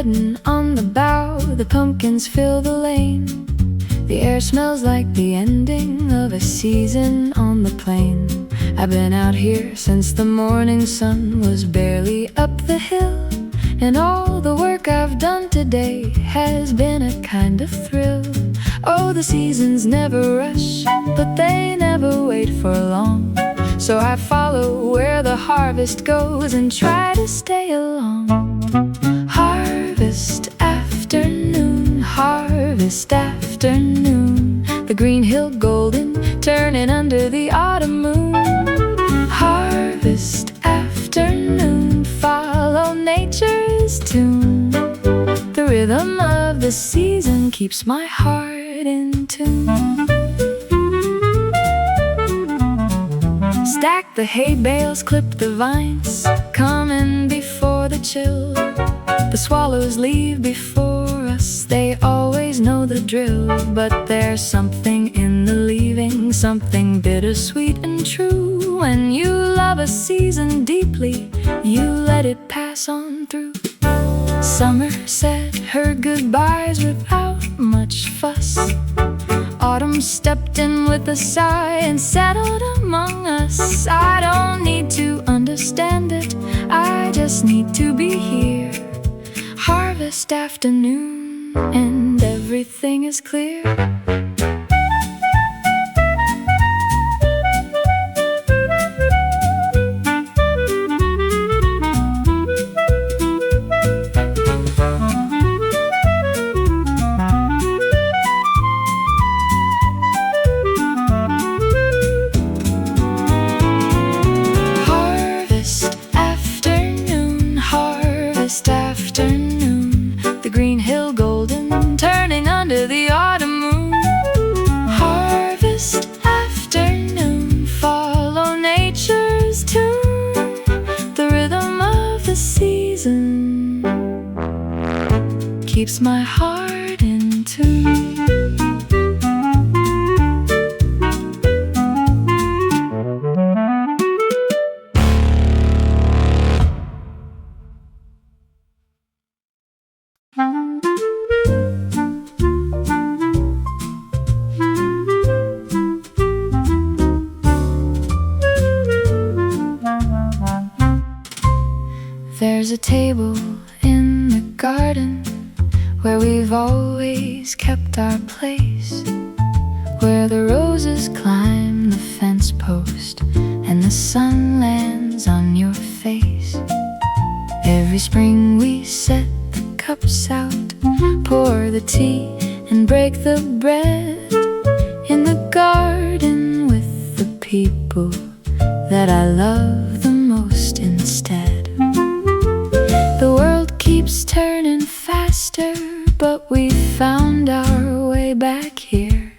bedding on the bough, the pumpkins fill the lane. The air smells like the ending of a season on the plain. I've been out here since the morning sun was barely up the hill, and all the work I've done today has been a kind of thrill. Oh, the seasons never rush, but they never wait for long. So I follow where the harvest goes and try to stay along. Harvest afternoon, harvest afternoon, the green hill golden, turning under the autumn moon. Harvest afternoon, follow nature's tune. The rhythm of the season keeps my heart in tune. Stack the hay bales, clip the vines, coming before the chill. The swallows leave before us, they always know the drill. But there's something in the leaving, something bittersweet and true. When you love a season deeply, you let it pass on through. Summer said her goodbyes without much fuss. Autumn stepped in with a sigh and settled among us. I don't need to understand it, I just need to be here. Harvest afternoon, and everything is clear. Afternoon, the green hill golden, turning under the autumn moon. Harvest afternoon, follow nature's tune. The rhythm of the season keeps my heart in tune. There's a table in the garden where we've always kept our place, where the roses climb the fence post and the sun lands on your face. Every spring we set the cups out, pour the tea and break the bread in the garden with the people that I love the most instead. The world keeps turning faster, but we found our way back here,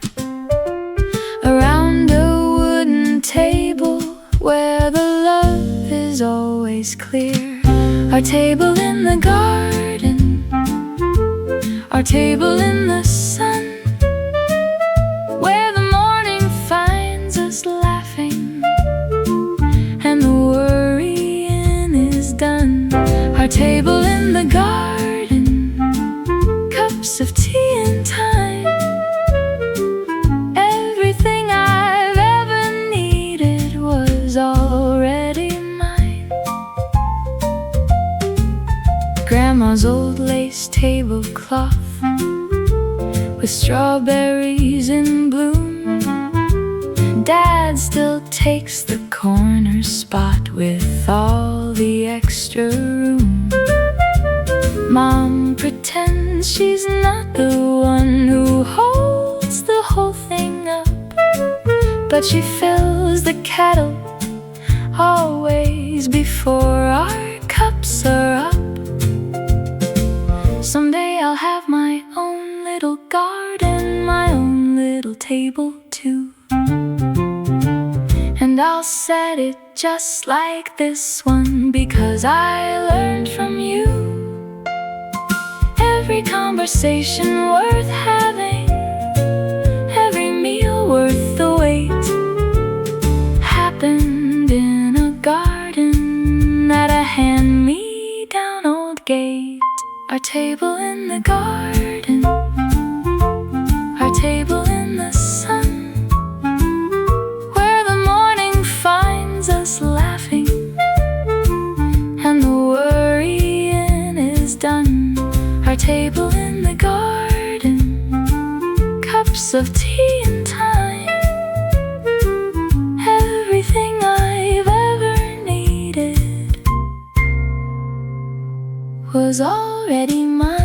around a wooden table where the love is always clear. Our table in the garden, our table in the sun, where the morning finds us laughing and the worrying is done. Our table in the garden, cups of tea and time, everything I've ever needed was already mine. Grandma's old lace tablecloth with strawberries in bloom, Dad still takes the corner spot with all the extra room. Mom pretends she's not the one who holds the whole thing up, but she fills the kettle always before our cups are up. Someday I'll have my own little garden, my own little table too, and I'll set it just like this one, because I learned from you. Every conversation worth having, every meal worth the wait, happened in a garden at a hand-me-down old gate. Our table cups of tea in time. Everything I've ever needed was already mine.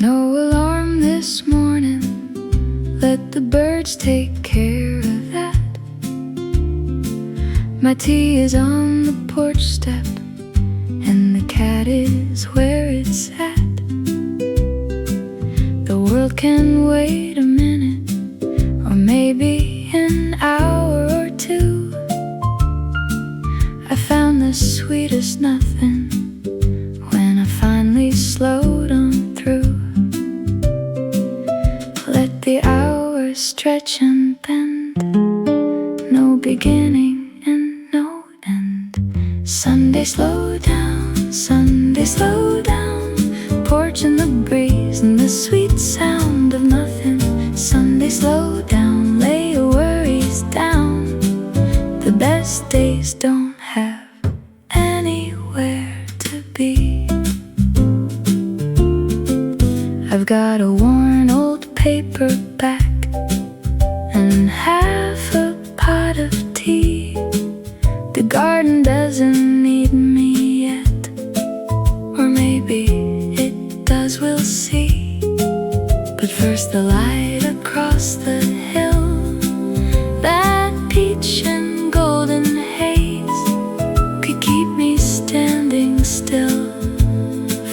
No alarm this morning, let the birds take care of that. My tea is on the porch step, and the cat is where it's at. The world can wait a minute, or maybe an hour or two. I found the sweetest nothing when I finally slowed on through. Let the hours stretch and bend, no beginning and no end. Sunday slow down, Sunday slow down, porch in the breeze and the sweet sound of nothing. Sunday slow down, lay your worries down. The best days don't have anywhere to be. I've got a worn old paperback and half a pot of tea. The garden doesn't need me yet, or maybe it does, we'll see. But first the light across the hill, that peach and golden haze, could keep me standing still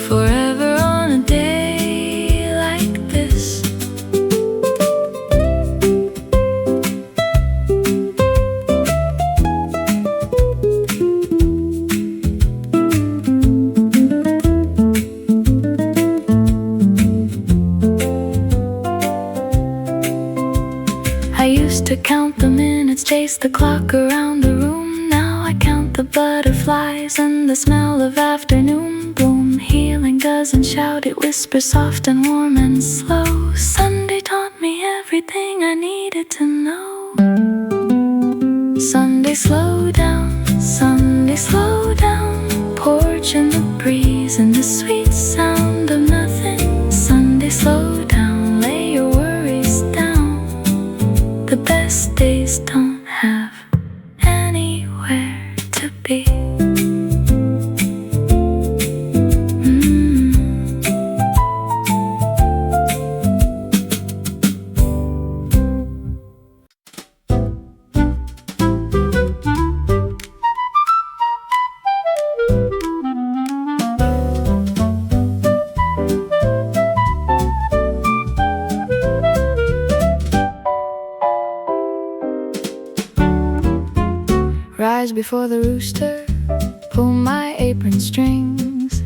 forever on a day like this. I used to count the minutes, chase the clock around the room. Now I count the butterflies and the smell of afternoon bloom. Healing doesn't shout, it whispers soft and warm and slow. Sunday taught me everything I needed to know. Sunday slow down, Sunday slow down, porch in the breeze and the sweet sound of nothing. Sunday slow down, lay your worries down. The best days don't have anywhere to be. Rise before the rooster, pull my apron strings.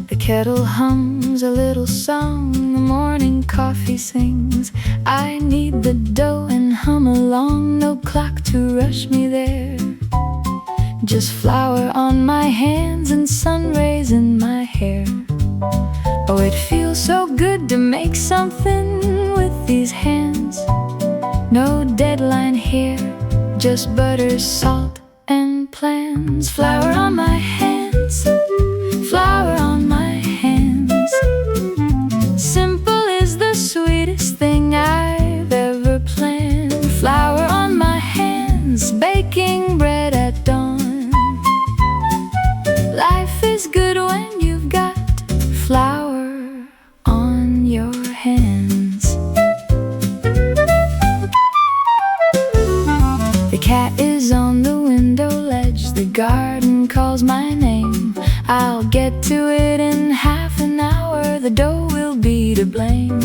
The kettle hums a little song, the morning coffee sings. I knead the dough and hum along, no clock to rush me there. Just flour on my hands and sun rays in my hair. Oh, it feels so good to make something with these hands. No deadline here, just butter, salt, and plans. Flour on my hands, flour on my hands. Simple is the sweetest thing I've ever planned. Flour on my hands, baking bread at dawn. Life is good when you've got flour on your hands. The cat is on the window ledge, the garden calls my name. I'll get to it in half an hour, the dough will be to blame.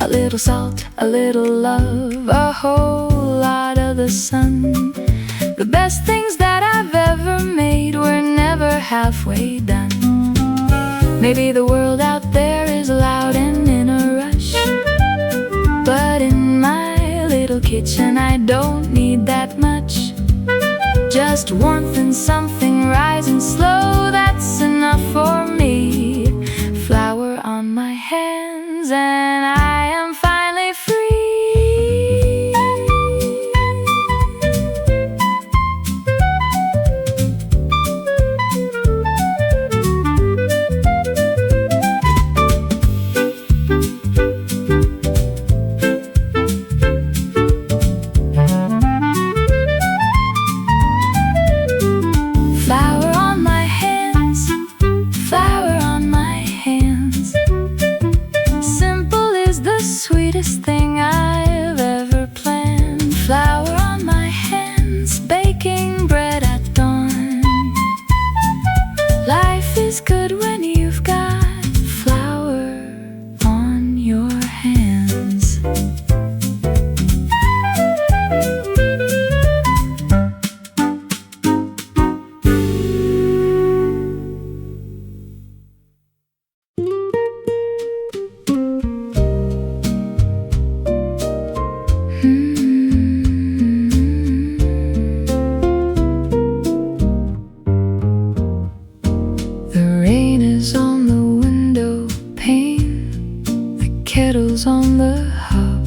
A little salt, a little love, a whole lot of the sun. The best things that I've ever made were never halfway done. Maybe the world out there is loud and in a rush, but in my little little kitchen, I don't need that much. Just warmth and something rising slow, that's enough for me. Flour on my hands and I am finally free. Flour on my hands, flour on my hands. Simple is the sweetest thing I've ever planned. Flour on my hands, baking bread at dawn. Life is good when you've got flour on your hands. The rain is on the window pane, the kettle's on the hob.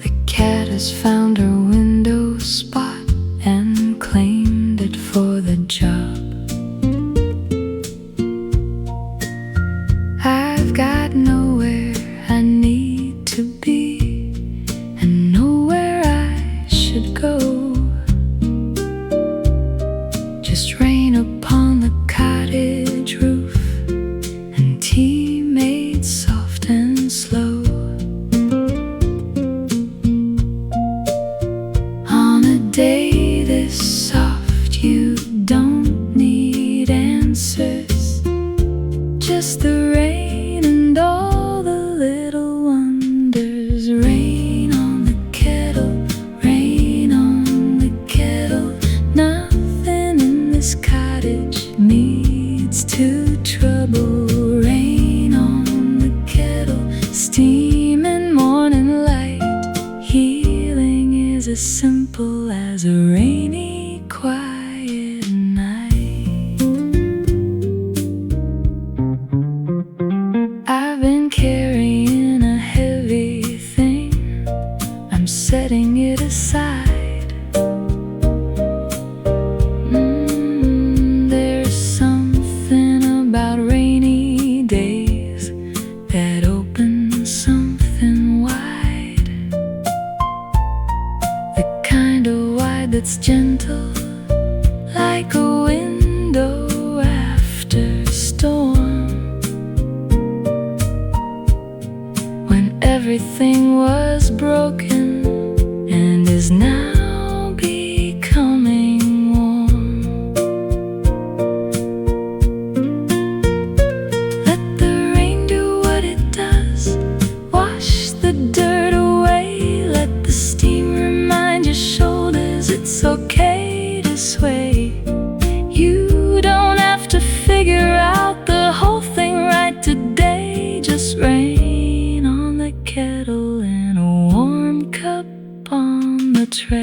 The cat has found her window spot and claimed it for the job. I've got nowhere I need to be and nowhere I should go. Just rain upon the cottage roof and tea made soft and slow. On a day this soft, you don't need answers, just the rain and all the little wonders. Rain on the kettle, rain on the kettle. Nothing in this cottage needs to trouble. Rain on the kettle, steam and morning light. Healing is as simple as a rainy, quiet night. I've been carrying a heavy thing, I'm setting it aside. There's something about rainy days that open something wide. The kind of wide that's gentle, like a window after a storm. When everything was broken and is now becoming warm. Let the rain do what it does, wash the dirt away. Let the steam remind your shoulders it's okay to sway. You don't have to figure out the whole thing right today. Just rain on the kettle and a warm cup on the tray.